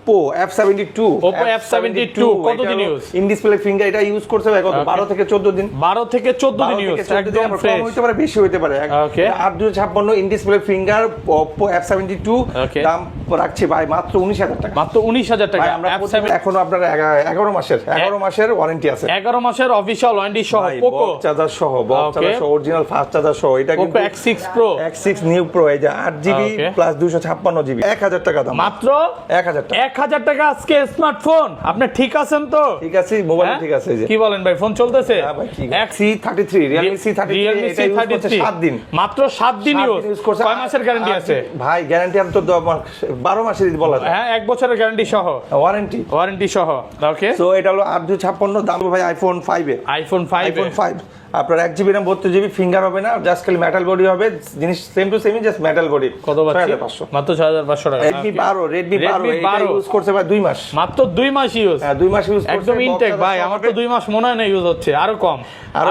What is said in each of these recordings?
Oppo F72 Oppo F72 কতদিন use? In display finger এটা use করছে ভাই কত 12 থেকে 14 দিন। 12 থেকে 14 দিন ইউজ, একদম কম ফ্রেশ। হতে পারে বেশি হতে পারে। 8256 in display finger Oppo F72 দাম রাখছি ভাই মাত্র 19000 টাকা। মাত্র 19000 টাকা। আমরা এখনো আপনার 11 মাসের ওয়ারেন্টি আছে। 11 মাসের অফিশিয়াল ওয়ারেন্টি সহ পোকো চার্জার সহ, বক্স চার্জার সহ, অরিজিনাল ফাস্ট চার্জার সহ। এটা কিন্তু Poco X6 Pro X6 new pro, এই যে 8GB প্লাস 256GB 1000 টাকা দাম। মাত্র 1000 টাকা। 1000 টাকা আজকে স্মার্টফোন। আপনি ঠিক আছেন তো? ঠিক আছে, মোবাইল ঠিক আছে। এই যে কি বলেন ভাই, ফোন চলতেছে? হ্যাঁ ভাই, ঠিক আছে। C33 Realme C33 এটা ইউজ করতে 7 দিন, মাত্র 7 দিন ইউজ করছে। কয় মাসের গ্যারান্টি আছে ভাই? গ্যারান্টি আর তো 12 মাসের বলা যায়। হ্যাঁ, 1 বছরের গ্যারান্টি সহ, ওয়ারেন্টি সহ। ওকে, সো এটা হলো 8256 দাম ভাই আইফোন 5 এ। আইফোন 5 আপনার 1GB RAM 32GB ফিঙ্গার হবে না, জাস্ট খালি মেটাল বডি হবে। জিনিস সেম টু সেমই, জাস্ট মেটাল বডি। কত পাচ্ছি? মাত্র 6500 টাকা। Redmi 12 এটা ইউজ করছে ভাই 2 মাস। মাত্র 2 মাস ইউজ। হ্যাঁ 2 মাস ইউজ করছে, একদম ইনটেক ভাই। আমার তো 2 মাস মনে হয় না ইউজ হচ্ছে, আরো কম।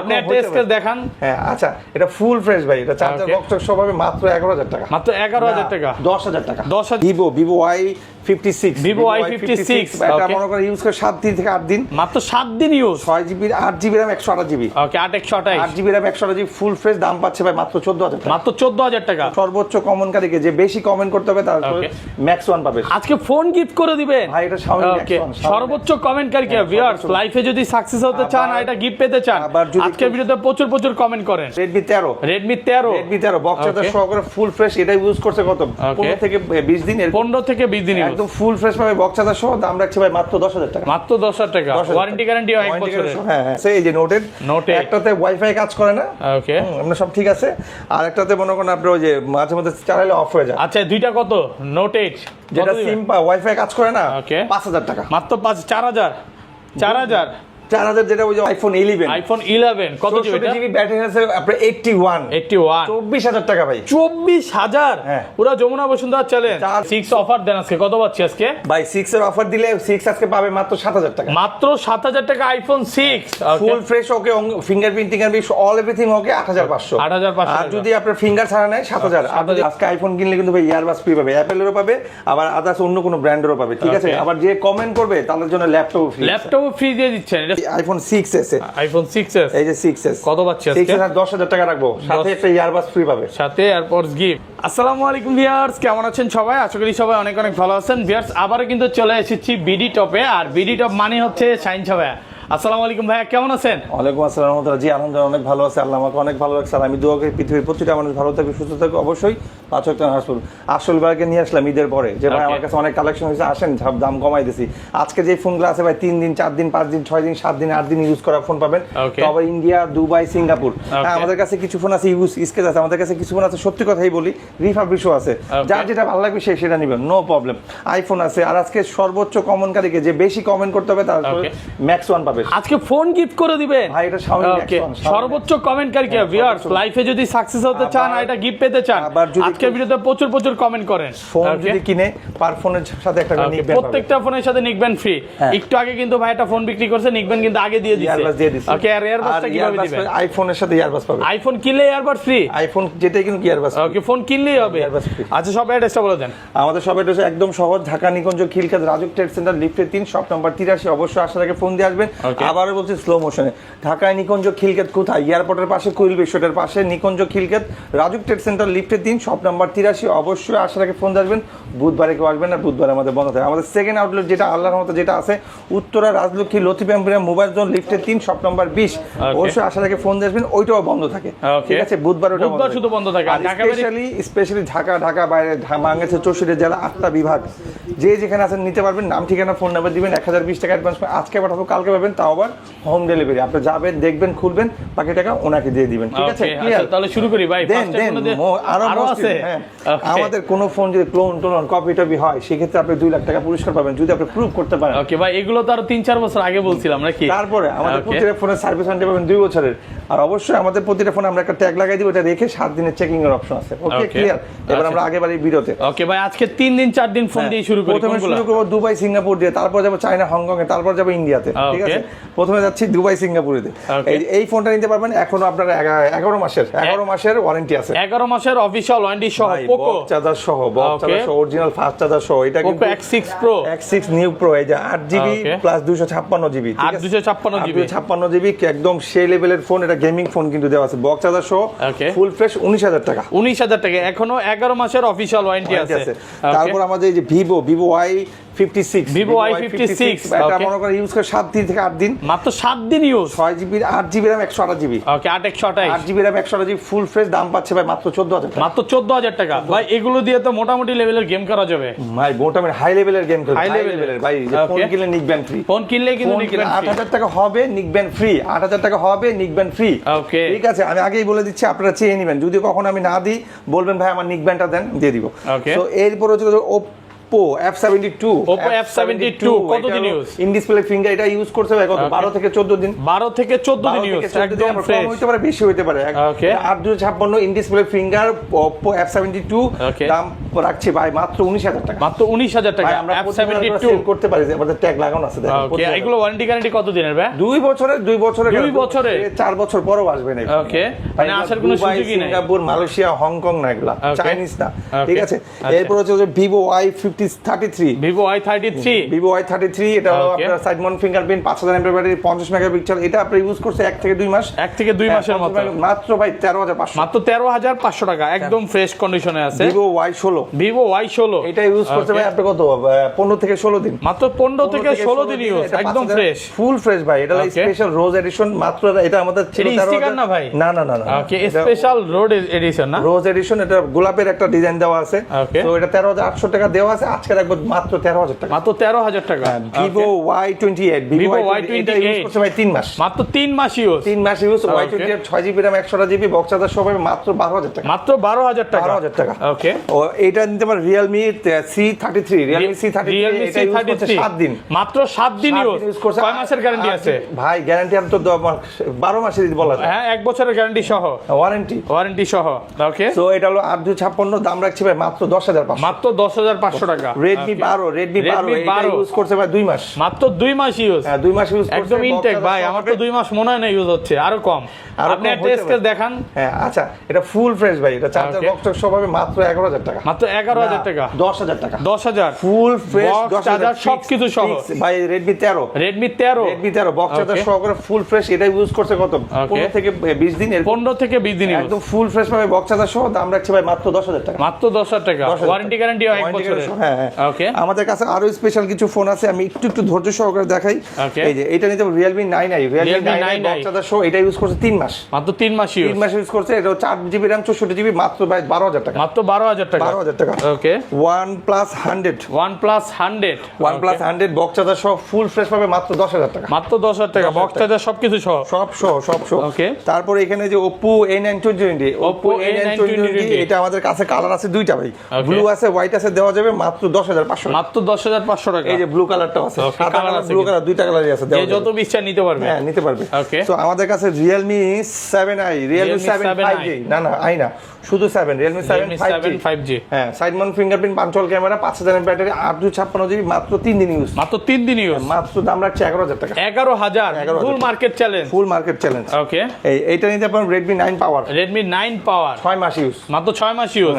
আপনি টেস্ট করে দেখান। হ্যাঁ আচ্ছা, এটা ফুল ফ্রেশ ভাই। এটা চার্জার বক্স সব হবে মাত্র 11000 টাকা। মাত্র 11000 টাকা। 10000 টাকা। 10000। Vivo Y56 এটা মনে করে ইউজ করে 7 দিন থেকে 8 দিন। মাত্র 7 দিন use. 6GB 8GB RAM 128GB। ওকে, 8GB RAM 128GB full fresh দাম পাচ্ছে ভাই মাত্র 14000 টাকা। মাত্র 14000 টাকা। সর্বোচ্চ কমেন্টকারীকে যে বেশি কমেন্ট করতে হবে তারপরে ম্যাক্স 1 পাবে। আজকে ফোন গিফট করে দিবেন ভাই, এটা Xiaomi Max 1 সর্বোচ্চ কমেন্টকারীকে। ভিউয়ার্স, লাইফে যদি সাকসেস হতে চান আর এটা গিফট পেতে চান, আজকের ভিডিওতে প্রচুর কমেন্ট করেন। Redmi 13 বক্স চার্জার সহকারে ফুল ফ্রেশ। এটা ইউজ করছে কত? 15 থেকে 20 দিন। 15 থেকে 20 দিন ইউজ, একদম ফুল ফ্রেশ পাবে বক্স চার্জার সহ। দাম রাখছে ভাই মাত্র 10000 টাকা। মাত্র 10000 টাকা। ওয়ারেন্টি গ্যারান্টি 1 বছরের। হ্যাঁ এই যে নোট একটাতে ওয়াইফাই কাজ করে না। ওকে, আপনার সব ঠিক আছে। আর একটাতে মনে করেন আপনি ওই যে মাঝে মধ্যে চালালে অফ হয়ে যায়। আচ্ছা, দুইটা কত? নোট 8 যেটা সিম্পল ওয়াইফাই কাজ করে না, 5000 টাকা। মাত্র 4000 যেটা ওই যে আইফোন 11 কত জিবি ব্যাটারি আছে আপনার 81 24000 টাকা ভাই। 24000। হ্যাঁ, পুরো যমুনা বসুন্ধরা চ্যালেঞ্জ 6 অফার দেন আজকে। কত পাচ্ছি আজকে ভাই? 6 এর অফার দিলে 6 আজকে পাবে মাত্র 7000 টাকা। মাত্র 7000 টাকা iPhone 6 full fresh. Okay, fingerprint all everything okay 8500। আর যদি আপনার ফিঙ্গার ছাড়া নেয় 7000। আজকে আইফোন কিনলে কিন্তু ভাই ইয়ারবাস ফ্রি পাবে, অ্যাপেলেরও পাবে, আবার আদার্স অন্য কোনো ব্র্যান্ডেরও পাবে। ঠিক আছে, আবার যে কমেন্ট করবে তাদের জন্য ল্যাপটপ ফ্রি দিয়ে দিচ্ছেন। এটা আইফোন 6s আইফোন 6s। এই যে 6s কত পাচ্ছি আজকে? 10000 টাকা রাখবো, সাথে একটা ইয়ারবাস ফ্রি পাবে, সাথে এয়ারপডস গিফট। আসসালামু আলাইকুম ভিউয়ার্স, কেমন আছেন সবাই? আশা করি সবাই অনেক ভালো আছেন। ভিউয়ার্স, আবারো কিন্তু চলে এসেছি বিডি টপে। আর বিডি টপ মানে হচ্ছে শাইন ভাইয়া। আসসালামু আলাইকুম ভাইয়া, কেমন আছেন? ওয়ালাইকুম আসসালাম রাহমাতুল্লাহ। জি আলহামদুলিল্লাহ অনেক ভালো আছে, আল্লাহ আমাকে অনেক ভালো রাখছে। আর আমি দোয়া করি পৃথিবীর প্রতিটা মানুষ ভালো থাকবে, সুস্থ থাকবে। অবশ্যই 5 ওয়াক্ত নামাজ পড়ুন। আসল ভাইকে নিয়ে আসলাম ঈদের পরে, যে ভাই আমার কাছে অনেক কালেকশন হয়েছে, আসেন দাম কমাই দিছি। আজকে যে ফোনগুলো আছে ভাই 3 দিন 4 দিন 5 দিন 6 দিন 7 দিন 8 দিন ইউজ করা ফোন পাবেন। তবে ইন্ডিয়া, দুবাই, সিঙ্গাপুর। আমাদের কাছে কিছু ফোন আছে ইউজ স্কেচ আছে, আমাদের কাছে কিছু ফোন আছে সত্যি কথাই বলি রিফারবিশও আছে। যার যেটা ভালো লাগবে সেটা নেবেন, নো প্রবলেম। আইফোন আছে। আর আজকে সর্বোচ্চ কমেন্টকারীকে যে বেশি কমেন্ট করতে হবে তারপরে ম্যাক্স 1 পাবে। আজকে ফোন গিফট করে দিবেন ভাই, এটা Xiaomi Max 1 সর্বোচ্চ কমেন্টকারীকে। ভিউয়ার্স, লাইফে যদি সাকসেস হতে চান আর এটা গিফট পেতে চান, আজকের ভিডিওতে প্রচুর কমেন্ট করেন। ফোন যদি কিনে পার ফোনের সাথে একটা করে নিকবেন, প্রত্যেকটা ফোনের সাথে নিকবেন ফ্রি। একটু আগে কিন্তু ভাই একটা ফোন বিক্রি করছে, নিকবেন কিন্তু আগে দিয়ে দিয়েছে। ওকে, আর এয়ারবাসটা কিভাবে দিবেন? আইফোনের সাথে এয়ারবাস পাবে। আইফোন কিনলে এয়ারবাস ফ্রি। আইফোন যেটাই কিনুক এয়ারবাস। ওকে, ফোন কিনলেই হবে। আচ্ছা, সব অ্যাড্রেসটা বলে দেন। আমাদের সব অ্যাড্রেস একদম সহজ, ঢাকা নিকুঞ্জ খিলক্ষেত রাজুক ট্রেড সেন্টার লিফটে 3 শপ নাম্বার 83। অবশ্যই আসার আগে ফোন দিয়ে আসবেন। আবারও বলছি স্লো মোশনে, ঢাকায় নিকুঞ্জ খিলক্ষেত কোথায়? এয়ারপোর্টের পাশে, কুইল বিশ্বটের পাশে নিকুঞ্জ খিলক্ষেত রাজুক ট্রেড সেন্টার লিফটে 3 শপ নাম্বার 83। অবশ্যই আসার আগে ফোন দিয়ে আসবেন। বুধবারে কেউ আসবেন না, বুধবারে আমাদের বন্ধ থাকে। আমাদের সেকেন্ড আউটলেট যেটা আল্লাহর মতো যেটা আছে Uttara Rajlakshmi Latif emporium mobile zone লিফটে 3 শপ নাম্বার 20। অবশ্যই আসার আগে ফোন দিয়ে আসবেন, ওইটাও বন্ধ থাকে। ঠিক আছে, বুধবার ওটা শুধু বন্ধ থাকে। আর স্পেশালি ঢাকা বাইরে বাংলাদেশের 64 জেলা 8টা বিভাগ, যে যেখানে আছেন নিতে পারবেন। নাম ঠিকানা ফোন নাম্বার দিবেন, 1020 টাকা অ্যাডভান্স আজকে পাঠাবো, কালকে পাবেন, তাও আবার হোম ডেলিভারি। আপনি যাবেন, দেখবেন, খুলবেন, বাকি টাকা ওনাকে দিয়ে দিবেন। ঠিক আছে, তাহলে শুরু করি ভাই। আরো আছে। আমাদের কোন ফোন যদি ক্লোন কপি টপি হয় সেক্ষেত্রে আপনি 2 লাখ টাকা পুরস্কার পাবেন যদি আপনি প্রুভ করতে পারেন। ওকে ভাই, এগুলো তো আরো 3-4 বছর আগে বলছিলাম নাকি? তারপরে আমাদের প্রতিটা ফোনের সার্ভিস ওয়ারেন্টি পাবেন 2 বছরের। আর অবশ্যই আমাদের প্রতিটা ফোনে আমরা একটা ট্যাগ লাগাই দিব, এটা রেখে 7 দিনের চেকিং এর অপশন আছে। ওকে, ক্লিয়ার? এবার আমরা আগেবারই ভিডিওতে। ওকে ভাই, আজকে 3 দিন 4 দিন ফোন দিয়ে শুরু করি। প্রথমে শুরু করব দুবাই সিঙ্গাপুর দিয়ে, তারপর যাব চায়না হংকং এ, তারপর যাব ইন্ডিয়াতে। ঠিক আছে, প্রথমে যাচ্ছি দুবাই সিঙ্গাপুরেতে। Okay. এই ফোনটা নিতে পারবেন, এখনো আপনার 11 মাসের ওয়ারেন্টি আছে। 11 মাসের অফিসিয়াল ওয়ারেন্টি সহ পোকো চার্জার সহ, অরিজিনাল ফাস্ট চার্জার সহ। এটা Poco X6 Pro X6 new pro, এই যে 8GB প্লাস 256GB, 256GB একদম সেই লেভেলের ফোন। এটা গেমিং ফোন কিন্তু দেওয়া আছে, বক্স চার্জার সহ, ফুল ফ্রেশ 19,000 টাকা। 19,000 টাকা, এখনো 11 মাসের অফিসিয়াল ওয়ারেন্টি আছে। তারপর আমাদের এই যে ভিভো Y56, Vivo Y56 এটা মনে করেন ইউজ করে 7 দিন থেকে 8 দিন, মাত্র 7 দিন use, 6GB 8GB RAM 128GB, ওকে 8 8GB RAM 128GB full fresh. দাম পাচ্ছে ভাই মাত্র 14,000 টাকা। মাত্র 14,000 টাকা। ভাই এগুলো দিয়ে তো মোটামুটি লেভেলের গেম করা যাবে ভাই, মোটামুটি হাই লেভেলের গেম খেলতে, হাই লেভেলের ভাই। ফোন কিনলে নিকবেন ফ্রি, ফোন কিনলে কিন্তু নিকবেন 8,000 টাকা হবে, নিকবেন ফ্রি, 8,000 টাকা হবে, নিকবেন ফ্রি। ওকে, ঠিক আছে, আমি আগেই বলে দিচ্ছি, আপনারা চেয়ে নেবেন। যদি কখনো আমি না দিই, বলবেন ভাই আমার নিকবেনটা দেন, দিয়ে দিব। ওকে, তো এরপর হচ্ছে Oppo F72 কতদিন ইউজ? ইন ডিসপ্লে ফিঙ্গার, এটা ইউজ করতে হবে কত 12 থেকে 14 দিন, 12 থেকে 14 দিন ইউজ, একদম ফ্রেশ। কম হতে পারে, বেশি হতে পারে। 856 in display finger Oppo F72, দাম রাখছি ভাই মাত্র 19,000 টাকা। মাত্র 19,000 টাকা আমরা F72 সেল করতে পারি, যে আমাদের ট্যাগ লাগানো আছে। ওকে, এগুলো ওয়ারেন্টি গ্যারান্টি কত দিনের ভাই? 2 বছরের 2 বছরে 4 বছর পরও আসবে না। ওকে, মানে আসার কোনো সুযোগই নাই। সিঙ্গাপুর, মালয়েশিয়া, হংকং না, এগুলা চাইনিজ না। ঠিক আছে, এরপর হচ্ছে Vivo Y33, Vivo Y33, এটা হলো আপনার side mount fingerprint, 5000 mAh battery, 50 megapixel. এটা আপনি ইউজ করছে 1 থেকে 2 মাস, 1 থেকে 2 মাসের মতো, মাত্র ভাই 13,500, মাত্র 13,500 টাকা, একদম ফ্রেশ কন্ডিশনে আছে। Vivo Y16, এটা ইউজ করতে ভাই আপনি কত 15 থেকে 16 দিন, মাত্র 15 থেকে 16 দিন ইউজ, একদম ফ্রেশ, ফুল ফ্রেশ ভাই। এটা স্পেশাল রোজ এডিশন, মাত্র এটা আমাদের ছিল 13,000 না ভাই? না। ওকে, স্পেশাল রোড এডিশন না, রোজ এডিশন। এটা গোলাপের একটা ডিজাইন দেওয়া আছে। তো এটা 13,800 টাকা দেওয়া আছে, আজকে রাখবো মাত্র 13,000 টাকা। মাত্র 13,000 টাকা। Vivo Y28, Vivo Y28 use করতে ভাই 3 মাস, মাত্র 3 মাস use, Y28 6GB RAM 128GB, box charger সহ মাত্র 12,000 টাকা, মাত্র 12,000 টাকা। 12,000 টাকা। ওকে, ও এটা নিতে পারেন Realme C33, এটা ইউজ করতে 7 দিন, মাত্র 7 দিন ইউজ করতে। কয় মাসের গ্যারান্টি আছে ভাই? গ্যারান্টি আর তো 12 মাসের বলা যায়। হ্যাঁ, 1 বছরের গ্যারান্টি সহ, ওয়ারেন্টি সহ। ওকে, সো এটা হলো 856, দাম রাখছি ভাই মাত্র 10,500, মাত্র 10,500 টাকা। Redmi 12 এটা ইউজ করতে ভাই 2 মাস, মাত্র 2 মাস ইউজ। হ্যাঁ 2 মাস ইউজ করতে, একদম ইনটেক ভাই। আমার তো 2 মাস মনে হয় না ইউজ হচ্ছে, আরো কম। আপনি একটা টেস্ট দেখান। হ্যাঁ আচ্ছা, এটা ফুল ফ্রেশ ভাই। এটা চার্জার বক্স সব হবে মাত্র 11,000 টাকা, মাত্র 11,000 টাকা, 10,000 টাকা, 10,000 ফুল ফ্রেশ, 10,000 চার্জার সবকিছু সহ ভাই। Redmi 13 বক্স চার্জার সহ করে ফুল ফ্রেশ। এটা ইউজ করতে কত 15 থেকে 20 দিন, 15 থেকে 20 দিন একদম ফুল ফ্রেশ ভাবে বক্স চার্জার সহ। দাম রাখছি ভাই মাত্র 10,000 টাকা, মাত্র 10,000 টাকা। ওয়ারেন্টি গ্যারান্টি 1 বছরের। হ্যাঁ ওকে, আমাদের কাছে আরো স্পেশাল কিছু ফোন আছে, আমি একটু ধৈর্য সহকারে দেখাই। এই যে এটা নিতে Realme 9i বক্স চার্জার সহ, এটা ইউজ করছে 3 মাস, মাত্র 3 মাস ইউজ, 3 মাস ইউজ করছে। এটা 4GB RAM 64GB, মাত্র ভাই 12,000 টাকা, মাত্র 12,000 টাকা, 12,000 টাকা। ওকে, OnePlus 100 OnePlus 100 বক্স চার্জার সহ ফুল ফ্রেশ পাবে মাত্র 10,000 টাকা, মাত্র 10,000 টাকা, বক্স চার্জার সবকিছু সহ, সব সহ। ওকে, তারপরে এখানে যে Oppo A920, এটা আমাদের কাছে কালার আছে 2টা ভাই, ব্লু আছে, হোয়াইট আছে, দেওয়া যাবে মাত্র 10,500, মাত্র 10,500 টাকা। এই যে ব্লু কালারটা আছে, সাদা কালার, ব্লু কালার, 2টা কালারই আছে, যে যত ইচ্ছা নিতে পারবে। হ্যাঁ নিতে পারবে। ওকে, সো আমাদের কাছে Realme 7i, Realme 7 5G, না আই না, শুধু 7, Realme 7 5G। হ্যাঁ, side mount fingerprint, পাঞ্চল camera, 5000 mAh battery, 856GB, মাত্র 3 দিন ইউজ, মাত্র 3 দিন ইউজ, মাত্র দাম রাখছে 11,000 টাকা, 11,000 ফুল মার্কেট চ্যালেঞ্জ, ওকে। এইটা নিতে পারেন Redmi 9 পাওয়ার, 6 মাস ইউজ, মাত্র 6 মাস ইউজ,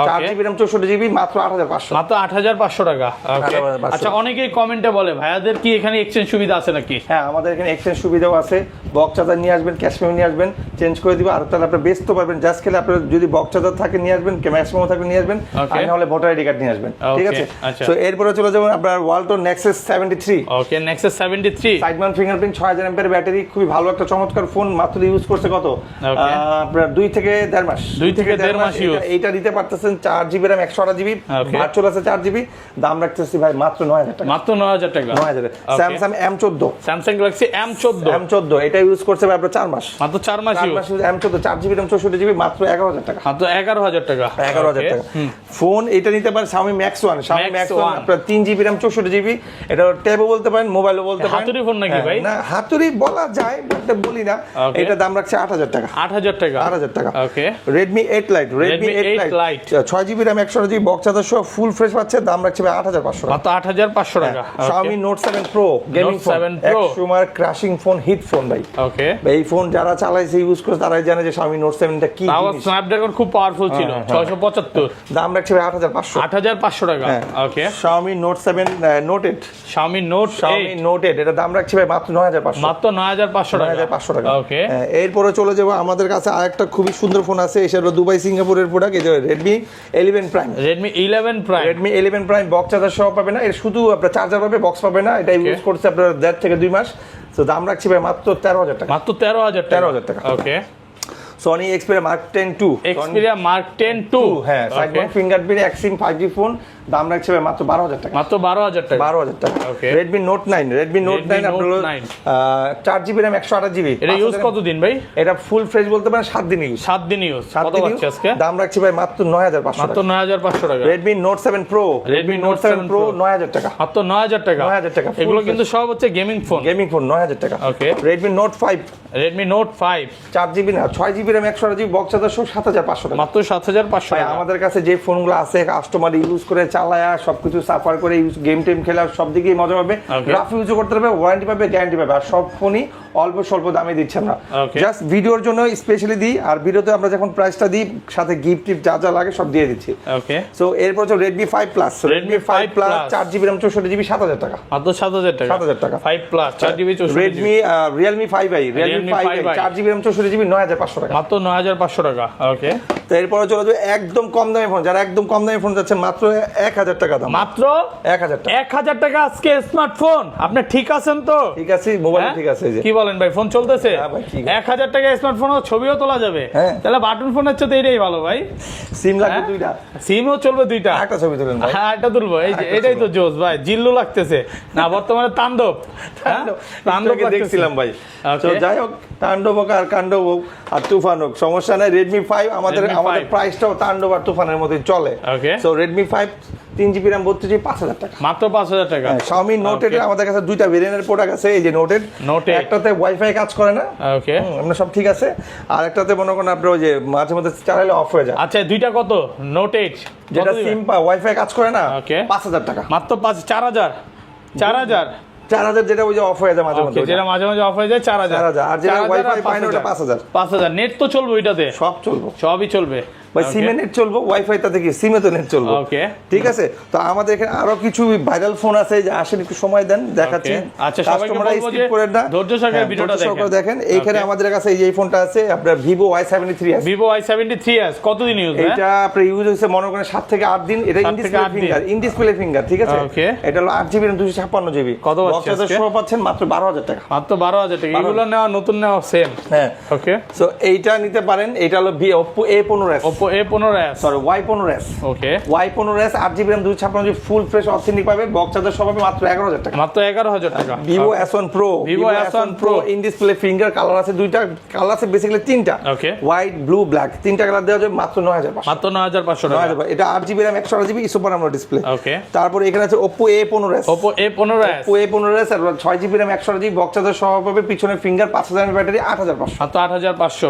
4GB RAM 64GB, মাত্র 8,500, মাত্র 8,500 টাকা। ওকে, আচ্ছা, অনেকেই কমেন্টে বলে ভাইয়াদের কি এখানে এক্সচেঞ্জ সুবিধা আছে নাকি? হ্যাঁ, আমাদের এখানে এক্সচেঞ্জ সুবিধাও আছে। বক্স চার্জার নিয়ে আসবেন, ক্যাশ মেমো নিয়ে আসবেন, চেঞ্জ করে দিব, আর তাহলে আপনি বেচতে পারবেন। জাস্ট খেলে আপনার যদি বক্স চার্জার থাকে নিয়ে আসবেন, ক্যাশ মেমো থাকে নিয়ে আসবেন, আর নাহলে ভোটার আইডি কার্ড নিয়ে আসবেন। ঠিক আছে, সো এরপরে চলে যাবেন আপনার Walton Nexus 73। ওকে, Nexus 73 side mount fingerprint, 6000 mAh battery, খুবই ভালো একটা চমৎকার ফোন। মাত্র ইউজ করছে কত আপনার 2 থেকে 1.5 মাস, 2 থেকে 1.5 মাস ইউজ। এইটা দিতে পারতেছেন 4GB RAM 128GB, ভার্চুয়াল আছে 4GB, দাম রাখতেছি ভাই মাত্র 9,000 টাকা, মাত্র 9,000 টাকা, 9,000। Samsung M14, Samsung Galaxy M14, এটা ইউজ করছে ভাই আপনার 4 মাস, মাত্র 4 মাস use. M14 4GB RAM 64GB, মাত্র 11,000 টাকা, মাত্র 11,000 টাকা, 11,000 টাকা। ফোন এটা নিতে পারেন Xiaomi Max 1, আপনার 3GB RAM 64GB, এটা ট্যাবও বলতে পারেন, মোবাইলও বলতে পারেন। হাতুড়ি ফোন নাকি ভাই? না, হাতুড়ি বলা যায়, বাট বলি না। এটা দাম রাখছে 8,000 টাকা, 8,000 টাকা, 8,000 টাকা। ওকে। Redmi 8 Lite, 6GB RAM 128GB box charger সহ ফুল ফ্রেশ পাচ্ছে, দাম রাখছে ভাই 8500 টাকা। মাত্র 8500 টাকা। Xiaomi Note 7 Pro gaming phone, 7 Pro একসময় ক্র্যাশিং ফোন, হিট ফোন ভাই। ওকে, এই ফোন যারা চালাইছে ইউজ করছে তারাই জানে যে Xiaomi Note 7 টা কি তাও জিনিস। স্ন্যাপড্রাগন খুব পাওয়ারফুল ছিল, 675, দাম রাখছে ভাই 8500। 8500 টাকা। ওকে, Xiaomi Note 7 Note 8, Xiaomi Note 8 এটা দাম রাখছে ভাই মাত্র 9500। মাত্র 9500 টাকা। 9500 টাকা। ওকে, এরপরে চলে যাবো আমাদের কাছে আরেকটা খুবই সুন্দর ফোন আছে, সেটা দুবাই সিঙ্গাপুরের প্রোডাক্ট, এই যে Redmi 11 Prime। Redmi 11 Prime, Redmi 11 Prime box charger সহ পাবে না, এর শুধু আপনার চার্জার পাবে, বক্স পাবে না। এটা ইউজ করছে আপনার 1.5 থেকে 2 মাস। তো দাম রাখছি ভাই মাত্র 13000 টাকা। মাত্র 13000 টাকা। 13000 টাকা। ওকে, Sony Xperia Mark 10 II, Xperia Mark 10 II, হ্যাঁ, side mount fingerprint Exim 5G phone, দাম রাখছে ভাই মাত্র 12000 টাকা। মাত্র 12000 টাকা। 12000 টাকা। Okay. Redmi Note 9 আপনার 4GB RAM 128GB। এটা ইউজ কতদিন ভাই? এটা ফুল ফ্রেশ বলতে পারেন 7 দিন ইউজ। 7 দিন ইউজ। কত পাচ্ছে আজকে? দাম রাখছি ভাই মাত্র 9500 মাত্র টাকা। 9500 টাকা। Redmi Note 7 Pro, Redmi Note 7 Pro Pro 9000 টাকা। মাত্র 9000 টাকা। 9000 টাকা। এগুলো কিন্তু সব হচ্ছে গেমিং ফোন। গেমিং ফোন 9000 টাকা। Okay. Redmi Note 5, Redmi Note 5 4GB না 6GB RAM 128GB box charger সহ 7500 টাকা। মাত্র 7500 ভাই টাকা। আমাদের কাছে যে ফোনগুলো আছে কাস্টমার ইউজ করে চালায়া সবকিছু সাফার করে ইউজ গেম টেম খেলা সব দিকেই মজা পাবে, Okay. রাফ ইউজ করতে পারবে, ওয়ারেন্টি পাবে, গ্যারান্টি পাবে। আর সব ফোনই অল্প স্বল্প দামে দিচ্ছে আমরা, Okay. জাস্ট ভিডিওর জন্য স্পেশালি দিই। আর ভিডিওতে আমরা যখন প্রাইসটা দিই সাথে গিফট টিপ যা যা লাগে সব দিয়ে দিচ্ছি। ওকে, সো এরপর হচ্ছে Redmi 5 Plus, Redmi 5 Plus Plus 4GB RAM 64GB 7000 টাকা। মাত্র 7000 টাকা। 7000 টাকা। 5 plus 4GB 64GB। Redmi Realme 5i, Realme 5i 4GB RAM 64GB 9500 টাকা। মাত্র 9500 টাকা। ওকে, তো এরপরে চলে যাবে একদম কম দামি ফোন, যারা একদম কম দামি ফোন যাচ্ছে মাত্র 1000 টাকা দাম। মাত্র 1000 টাকা। 1000 টাকা আজকে স্মার্টফোন। আপনি ঠিক আছেন তো? ঠিক আছে, মোবাইল হ্যাঁ? ঠিক আছে। এই যে কি বলেন ভাই, ফোন চলতেছে? হ্যাঁ ভাই, ঠিক আছে। 1000 টাকা স্মার্টফোন, ছবিও তোলা যাবে। হ্যাঁ। তাহলে বাটন ফোনের চেয়ে তো এটাই ভালো ভাই। সিম লাগবে হ্যাঁ? দুইটা, সিমও চলবে দুইটা। একটা ছবি তুলেন ভাই। হ্যাঁ, এটা তুলবো। এই যে এটাই তো জোস ভাই, জিল্লু লাগতেছে না বর্তমানে তাণ্ডব। হ্যাঁ? তাণ্ডব একটু আগে লাগতেছে। দেখছিলাম ভাই। Okay. তো যাই হোক, তাণ্ডব হোক আর কাণ্ডব হোক আর তুফান হোক, সমস্যা নাই। Redmi 5 আমাদের Redmi 5 প্রাইসটাও তাণ্ডব আর তুফানের মধ্যে চলে। Okay. So Redmi 5 3GB RAM 32GB 5000 টাকা। মাত্র 5000 টাকা। Xiaomi Note 8 আমাদের কাছে দুইটা ভেরিয়েন্টের প্রোডাক্ট আছে। এই যে Note 8, Note 8। একটাতে ওয়াইফাই কাজ করে না, ওকে, আমরা সব ঠিক আছে। আর একটাতে মনে করেন আপনার ওই যে মাঝে মধ্যে চালাইলে অফ হয়ে যায়, আচ্ছা দুইটা কত? নোট 8 যেটা সিম ওয়াইফাই কাজ করে না, Okay. 5000 টাকা। মাত্র 4000 4000 4000 যেটা ওই যে অফ হয়ে যায় মাঝে ওকে, মধ্যে, যেটা মাঝে মাঝে অফ হয়ে যায় 4000। 4000 আর যেটা ওয়াইফাই পায় না ওটা 5000। 5000 নেট তো চলবে ওইটাতে? সব চলবে সবই চলবে ভাই, Okay. সিমে নেট চলবো, ওয়াইফাই তাতে কি সিমে তো নেট চলবে। ওকে, ঠিক আছে। তো আমাদের এখানে আরো কিছু ভাইরাল ফোন আছে, যে আসেন একটু সময় দেন দেখাচ্ছি। Okay. আচ্ছা, সবাইকে কাস্টমাররা বলবো স্কিপ যে করেন না, ধৈর্য সহকারে হ্যাঁ, ভিডিওটা ধৈর্য সহকারে দেখেন। দেখেন। এইখানে Okay. আমাদের কাছে এই ফোনটা আছে আপনার Vivo Y73s। Vivo Y73s কতদিন ইউজ? এটা আপনার ইউজ হয়েছে মনে করেন 7 থেকে 8 দিন। এটা 7 থেকে 8 দিন। ইন ডিসপ্লে ফিঙ্গার, ঠিক আছে। Okay. এটা হলো 8GB RAM 256GB। কত পাচ্ছি আজকে? সহ পাচ্ছেন মাত্র 12000 টাকা। মাত্র 12000 টাকা। এগুলো নেওয়া নতুন নেওয়া সেম। হ্যাঁ, ওকে, সো এইটা নিতে পারেন। এটা হলো Oppo A15s, Oppo A15s। Sorry Y15s। ওকে, Y15s 8GB RAM 256GB full fresh authentic পাবে, বক্স চার্জার সহ পাবে মাত্র 11000 টাকা। মাত্র 11000 টাকা। Vivo S1 Pro, Vivo S1 Pro in display finger, colour আছে দুইটা, কালার আছে বেসিক্যালি তিনটা, Okay. হোয়াইট, ব্লু, ব্ল্যাক, তিনটা কালার দেওয়া যাবে মাত্র 9500। মাত্র 9500 টাকা। এটা 8GB RAM 128GB super AMOLED display. Okay, তারপরে এখানে আছে Oppo A15s, Oppo A15s Oppo A15s আর 6GB RAM 128GB box charger সহ পাবে, পিছনে ফিঙ্গার, 5000 mAh ব্যাটারি, 8500। মাত্র 8500।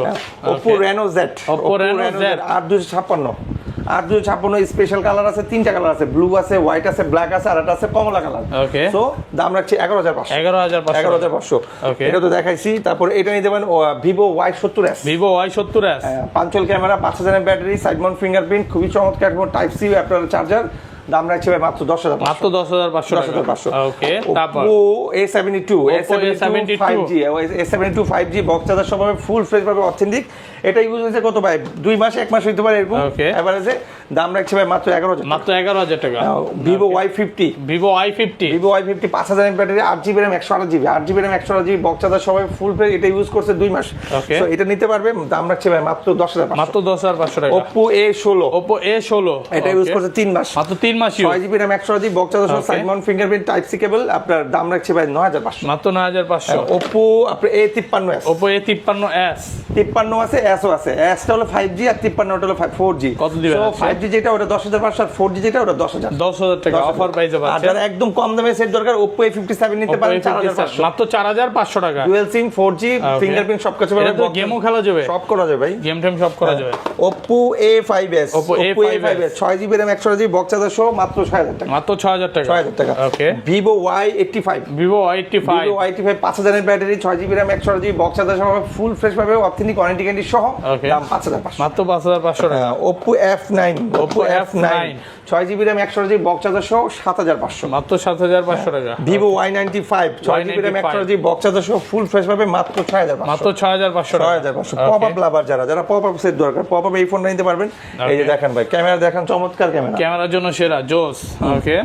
Oppo Reno Z, Oppo Reno Z 8256 special colour আছে, তিনটা কালার আছে, ব্লু আছে, হোয়াইট আছে, ব্ল্যাক আছে, আর একটা আছে কমলা কালার। Okay. সো দাম রাখছি 11500। 11500। Okay. এটা তো দেখাইছি। তারপরে এটা নিতে পারেন Vivo Y70s, Vivo Y70s পাঞ্চল camera, 5000 battery, side mount fingerprint, খুবই চমৎকার টাইপ সি আপনার চার্জার। দাম রাখছি ভাই মাত্র 10500। মাত্র 10500 টাকা। 10500। ওকে, তারপর Oppo A72, Oppo A72 5G, A72 5G box charger সব পাবে, ফুল ফ্রেশ পাবে, অথেন্টিক। এটা ইউজ হয়েছে কত ভাই, 2 মাস 1 মাস হইতে পারে এরকম Okay. এভারেজে। দাম রাখছি ভাই মাত্র 11000। মাত্র 11000 টাকা। Vivo Y50, Vivo Y50 Vivo Y50 5000 battery, 8GB RAM 128GB, 8GB RAM 128GB box charger সবাই ফুল ফ্রেশ। এটা ইউজ করছে 2 মাস। Okay. সো এটা নিতে পারবে, দাম রাখছি ভাই মাত্র 10500। মাত্র 10500 টাকা। Oppo A16, Oppo A16 এটা ইউজ করছে 3 মাস। মাত্র 3 3 মাসই 6GB RAM 128GB box charger Okay. Side mount fingerprint type C cable. আপনার দাম রাখছে ভাই 9500। মাত্র 9500। Oppo আপনার A53s, Oppo A53s 53 আছে, S ও আছে। S টা হলো 5G আর 53 টা হলো 4G। কত দিবেন So আজকে? 5G যেটা ওটা 10500 আর 4G যেটা ওটা 10000। 10000 টাকা অফার প্রাইসে আর পাচ্ছেন। যারা একদম কম দামে সেট দরকার Oppo A57 নিতে পারেন 4500। মাত্র 4500 টাকা। ডুয়াল সিম 4G ফিঙ্গারপ্রিন্ট সব কিছু পাবেন। এটা তো গেমও খেলা যাবে, সব করা যাবে ভাই। গেম টেম সব করা যাবে। Oppo A5s, Oppo A5s 6GB RAM 128GB box charger সহ মাত্র 6000 টাকা। মাত্র 6000 টাকা। 6000 টাকা। ওকে। Vivo Y85, Vivo Y85 Vivo Y85 5000 এর battery, 6GB RAM 128GB box charger সহ ফুল ফ্রেশ পাবে, অথেন্টিক ওয়ারেন্টি গ্যারান্টি সহ। Okay. দাম 5500। মাত্র 5500 টাকা। Oppo F9, Oppo F9 6GB RAM 128GB box charger সহ 7500। মাত্র 7500 টাকা। Vivo Y95 6GB RAM 128GB box charger সহ ফুল ফ্রেশ পাবে মাত্র 6500। মাত্র 6500 টাকা। 6500। পপআপ লাভার যারা পপআপ সেট দরকার, পপআপ এই ফোনটা নিতে পারবেন। এই যে দেখেন ভাই, ক্যামেরা দেখেন, চমৎকার ক্যামেরা, ক্যামেরার জন্য সেরা জোস। ওকে।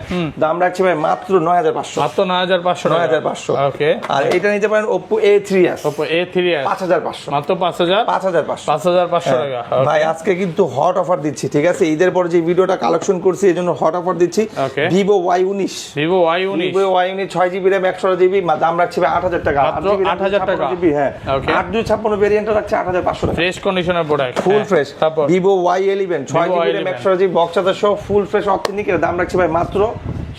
দাম রাখছি ভাই মাত্র 9500। মাত্র 9500 টাকা। 9500। ওকে। আর এটা নিতে পারেন Oppo A3s, Oppo A3s 5500। মাত্র 5500 5500। টাকা। ভাই আজকে কিন্তু হট অফার দিচ্ছি, ঠিক আছে? ঈদের পরে যে ভিডিওটা কালেকশন করছি এই জন্য হট অফার দিচ্ছি। Okay. Vivo Y19, Vivo Y19 Vivo Y19 6GB RAM 128GB দাম রাখছি ভাই 8000 টাকা। মাত্র 8000 টাকা। 8GB, হ্যাঁ। Okay. 856 ভেরিয়েন্টটা রাখছি 8500 টাকা। ফ্রেশ কন্ডিশনের প্রোডাক্ট, ফুল ফ্রেশ। তারপর Vivo Y11 6GB RAM Y11 128GB box charger সহ ফুল ফ্রেশ অথেন্টিক, এর দাম রাখছি ভাই মাত্র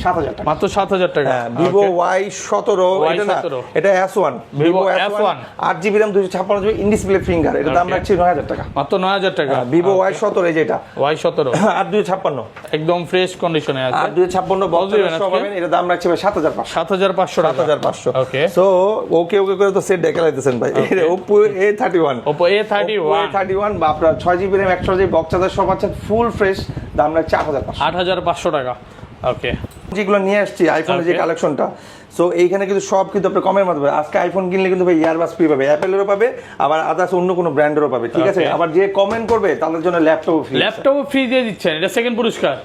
7000 টাকা। মাত্র 7000 টাকা। হ্যাঁ, Vivo Y17 এটা না, Y17 এটা S1, Vivo Vivo S1 8GB RAM 256GB in display finger, এর দাম Okay. রাখছি 9000 টাকা। মাত্র 9000 টাকা। Vivo Y17 এই যেটা Y17 8256, একদম ফ্রেশ কন্ডিশনে আছে। 8256 বক্স কত দিবেন চার্জার সহ আজকে? পাবেন, এর দাম রাখছি ভাই 7500। 7500 টাকা। 7500। ওকে। সো ওকে করে তো সেট দেখে লাইতেছেন ভাই। Oppo A31, Oppo A31 A31 বা আপনার 6GB RAM 128GB box charger সহ পাচ্ছেন ফুল ফ্রেশ, দাম রাখছি 8500। 8500 টাকা। ওকে। যেগুলো নিয়ে আসছি আইফোনের যে Okay. কালেকশনটা, সো এইখানে কিন্তু সব কিন্তু আপনি কমের মধ্যে পাবে। আজকে আইফোন কিনলে কিন্তু ভাই ইয়ারবাস ফ্রি পাবে, অ্যাপেলেরও পাবে, আবার আদার্স অন্য কোনো ব্র্যান্ডেরও পাবে, ঠিক আছে? Okay. আবার যে কমেন্ট করবে তাদের জন্য ল্যাপটপ ফ্রি। ল্যাপটপ ফ্রি দিয়ে দিচ্ছেন, এটা সেকেন্ড পুরস্কার।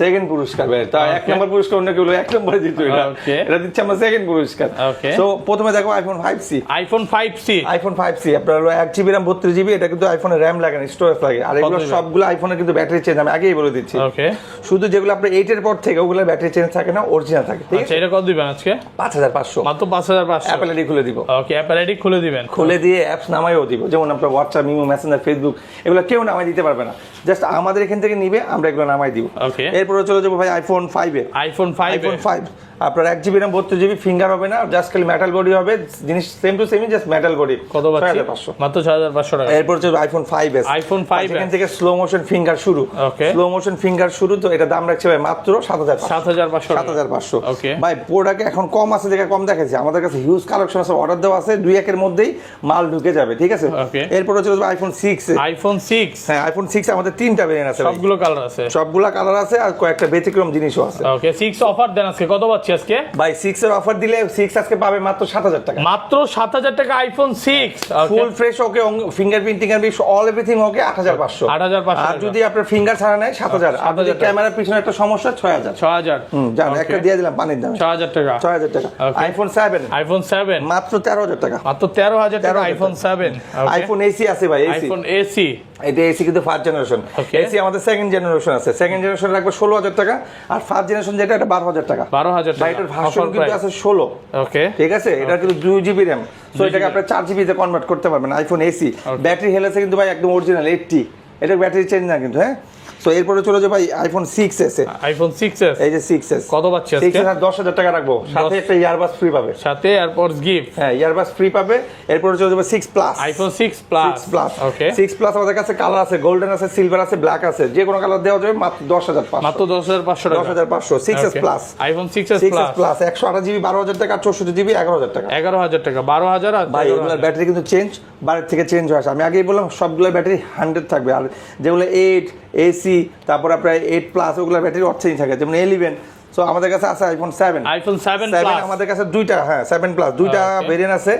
সেকেন্ড পুরস্কার ভাই, তা এক Okay. নম্বর পুরস্কার অন্য কেউ এক নম্বরে দিত, Okay. এটা দিচ্ছে আমরা সেকেন্ড পুরস্কার। Okay. সো প্রথমে দেখো iPhone 5C, iPhone 5C iPhone 5C আপনার হলো 1GB RAM 32GB, এটা কিন্তু আইফোনের র্যাম লাগে না, স্টোরেজ লাগে। আর এগুলো দিবেন? সবগুলো আইফোনের কিন্তু ব্যাটারি চেঞ্জ, আমি আগেই বলে দিচ্ছি। ওকে। শুধু যেগুলো আপনার 8 এর পর থেকে ওগুলো ব্যাটারি চেঞ্জ থাকে না, অরিজিনাল থাকে, ঠিক আচ্ছা, আছে? এটা কত দিবেন আজকে? 5500। মাত্র 5500। অ্যাপেল আইডি খুলে দিব, ওকে, অ্যাপল আইডি খুলে দিবেন। খুলে দিয়ে অ্যাপস নামাইও দিব, যেমন আপনার হোয়াটসঅ্যাপ, ইমো, মেসেঞ্জার, ফেসবুক, এগুলো কেউ নামাই দিতে পারবে না, জাস্ট আমাদের এখান থেকে নিবে, আমরা এগুলো নামাই দিব। Okay. এরপরে চলে যাবো ভাই আইফোন 5 এ। আইফোন 5 আইফোন 5 আপনার 1GB RAM 32GB ফিঙ্গার হবে না, জাস্ট খালি মেটাল বডি হবে, জিনিস সেম টু সেমই, জাস্ট মেটাল বডি। কত পাচ্ছি? 6500। মাত্র 6500 টাকা। এরপর চলে আইফোন 5s, আইফোন 5s এখান থেকে স্লো মোশন ফিঙ্গার শুরু। Okay. স্লো মোশন ফিঙ্গার শুরু, তো এটা দাম রাখছে ভাই মাত্র 7500। 7500 টাকা। 7500। Okay. ভাই প্রোডাক্ট এখন কম আছে দেখে কম দেখাচ্ছি, আমাদের কাছে হিউজ কালেকশন আছে, অর্ডার দেওয়া আছে, 2-1 এর মধ্যেই মাল ঢুকে যাবে, ঠিক আছে? Okay. এরপরে চলে যাবে আইফোন 6 এ। আইফোন 6 হ্যাঁ, আইফোন 6 আমাদের 3টা ভেরিয়েন্ট আছে ভাই। সবগুলো কালার আছে। সবগুলা কালার আছে, আর কয়েকটা ব্যতিক্রম জিনিসও আছে। ওকে, 6 অফার দেন আজকে। কত পাচ্ছি আজকে? ভাই 6 এর অফার দিলে 6 আজকে পাবে মাত্র 7000 টাকা। মাত্র 7000 টাকা iPhone 6। Full fresh okay, fingerprint টিঙ্গারপ্রিন্ট অল এভরিথিং ওকে 8500। 8500 আর যদি আপনার ফিঙ্গার ছাড়া নেয় 7000। আর যদি 7000 ক্যামেরার পিছনে একটা সমস্যা 6000। 6000। জান একটা দিয়ে দিলাম পানির দামে, 6000 টাকা। 6000 টাকা। Okay. আইফোন 7 আইফোন 7 মাত্র 13000 টাকা। মাত্র 13000 টাকা 13,000 আইফোন 7। আইফোন এসি আছে ভাই, এসি। আইফোন এসি এটা এসি কিন্তু ফার্স্ট জেনারেশন। Okay. এসি আমাদের সেকেন্ড জেনারেশন আছে, সেকেন্ড জেনারেশন রাখবে 16000 টাকা, আর ফার্স্ট জেনারেশন যেটা এটা 12000 টাকা। 12000 ভাই টাকা এটার ভার্সন কিন্তু আছে 16, ওকে। ঠিক আছে? এটা কিন্তু 2GB RAM, সো 2GB এটাকে আপনার 4GB তে কনভার্ট করতে পারবেন। IPhone AC Okay. Battery health আছে কিন্তু ভাই একদম অরিজিনাল 80, এটা ব্যাটারি চেঞ্জ না কিন্তু, হ্যাঁ। সো এরপরে চলে যাবে ভাই আইফোন 6s এ। আইফোন 6s এই যে 6s কত পাচ্ছি 6s আজকে? আর 10000 টাকা রাখবো, সাথে একটা ইয়ারবাস ফ্রি পাবে। সাথে এয়ারপডস গিফট। হ্যাঁ, ইয়ারবাস ফ্রি পাবে। এরপরে চলে যাবে 6 প্লাস, আইফোন 6 প্লাস। 6 প্লাস। ওকে। 6 প্লাস আমাদের কাছে কালার আছে, গোল্ডেন আছে, সিলভার আছে, ব্ল্যাক আছে, যে কোনো কালার দেওয়া যাবে মাত্র 10500। মাত্র 10500 টাকা। 10500 6s Okay. Plus. IPhone 6s 6s plus plus 128GB 12000 টাকা, 64GB 11000 টাকা। 11000 টাকা। 12000 আর ভাই এগুলোর ব্যাটারি কিন্তু চেঞ্জ, বাইরের থেকে চেঞ্জ হয়ে আসে। আমি আগেই বললাম সবগুলোর ব্যাটারি 100 থাকবে, আর যেগুলো 8 এসি, তারপর আপনার 8 প্লাস, ওগুলোর ব্যাটারি অর্থেই থাকে, যেমন 11। সো আমাদের কাছে আছে আইফোন 7। IPhone 7 7 plus. আমাদের কাছে দুইটা, হ্যাঁ 7 প্লাস দুইটা Okay. ভেরিয়েন্ট আছে।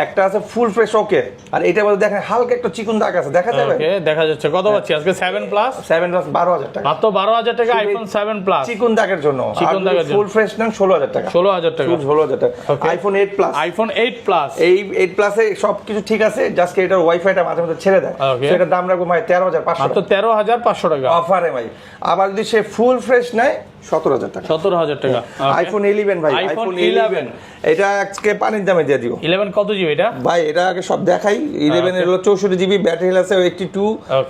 একটা আছে ফুল ফ্রেশ ওকে, আর এটার মধ্যে দেখেন হালকা একটা চিকন দাগ আছে, দেখা যাবে? ওকে, দেখা যাচ্ছে। কত পাচ্ছি আজকে 7 প্লাস? 7 প্লাস 12000 টাকা মাত্র 12000 টাকা আইফোন 7 প্লাস। চিকন দাগের জন্য। চিকন দাগের জন্য। ফুল ফ্রেশ নেন 16000 টাকা। 16000 টাকা। ফুল 16000 টাকা। Okay. IPhone 8 plus. IPhone 8 plus. এই 8 প্লাসে সবকিছু ঠিক আছে, জাস্ট এটার ওয়াইফাইটা মাঝে মাঝে ছেড়ে দেয়, Okay. সেটার দাম রাখবো ভাই 13500 মাত্র 13500 টাকা। অফারে ভাই। আবার যদি সে ফুল ফ্রেশ নেয় 17,000 টাকা। 17,000 টাকা। আইফোন 11 ভাই, আইফোন আইফোন 11 এটা আজকে পানির দামে দিয়ে দিও। 11 কত জিবি এটা ভাই এটা আগে সব দেখাই। 11 এর হলো 64 জিবি, ব্যাটারি হেলথ আছে 82,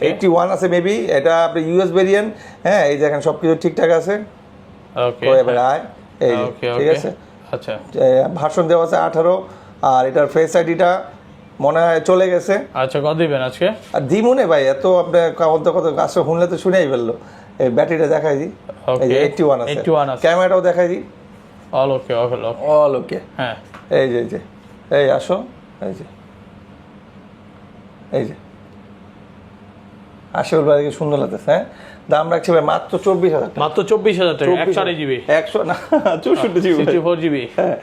81 আছে মেবি। এটা আপনি ইউএস ভেরিয়েন্ট। হ্যাঁ এই দেখেন সবকিছু ঠিকঠাক আছে। ওকে তো এবার আয় এই যে, ঠিক আছে। আচ্ছা ভার্সন দেওয়া আছে 18, আর এটার ফেস আইডিটা মনে হয় চলে গেছে। আচ্ছা কত দিবেন আজকে? আর দিমুনে ভাই এত আপনি কত কাছে শুনলে তো শুনেই ফেললো। এই ব্যাটারিটা দেখাই দিই, এই যে 81 আছে, 81 আছে। ক্যামেরাটাও দেখাই দিই, অল ওকে অল ওকে। হ্যাঁ এই যে এই আসো, এই যে আশিউল ভাই কি সুন্দর লাগতেছে। হ্যাঁ দাম রাখছি ভাই মাত্র 24,000 টাকা। মাত্র 24,000 টাকা। 128 জিবি 100 না 64 জিবি 64 জিবি। হ্যাঁ